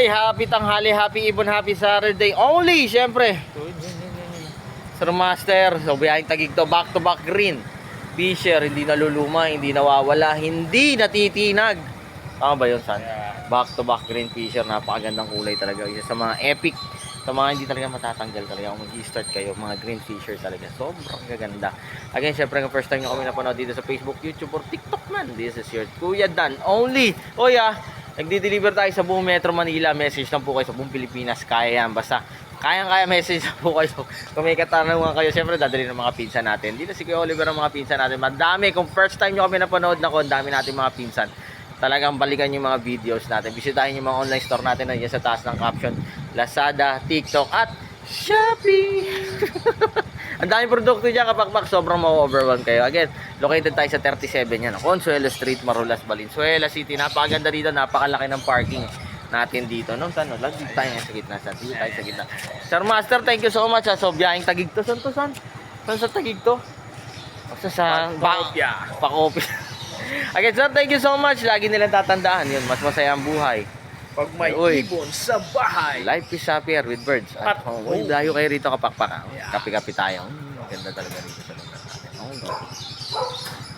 Saturday, happy tanghali, happy ibon, happy Saturday. Only, syempre. Sir Master, so biyahing Taguig to, back to back green. Fisher, hindi naluluma, hindi nawawala, hindi natitinag. Tama ba yun, San? Back to back green Fisher, napakagandang kulay talaga. Isa sa mga epic, sa mga hindi talaga matatanggal talaga. Kung mag-start kayo, mga green Fisher talaga. Sobrang gaganda. Again, syempre, ang first time nyo kami napanood dito sa Facebook, YouTube, or TikTok man. This is your Kuya Dan. Only. O nagdi-deliver tayo sa buong Metro Manila. Message lang po kayo sa buong Pilipinas. Kaya yan. Basta, kayang-kaya message lang po kayo. Kung may katanungan kayo, syempre dadali ng mga pinsan natin. Dito si Kuya Oliver ang mga pinsan natin. Madami. Kung first time nyo kami napanood na ang dami natin mga pinsan. Talagang balikan yung mga videos natin. Bisitahin yung mga online store natin. Nandiyan sa taas ng caption. Lazada, TikTok, at Shopee. Ang daming produkto dyan, kapakpak, sobrang ma-overwhelm kayo. Again, located tayo sa 37 yan. Consuelo Street, Marulas, Valenzuela City. Napakaganda dito, napakalaki ng parking natin dito. No, saan? Dito tayo sa gitna. Dito tayo sa gitna. Sir Master, thank you so much. So, biyahing Taguig to. Saan to, Saan sa Taguig to? Basta sa Pakopya. Again, sir, thank you so much. Lagi nilang tatandaan yun. Mas masaya ang buhay Pag may ibon sa bahay. Life is happier with birds at home. Uy, dayo kayo rito kapakpak. Kapi-kapi tayo. Ganda talaga rito sa lugar natin.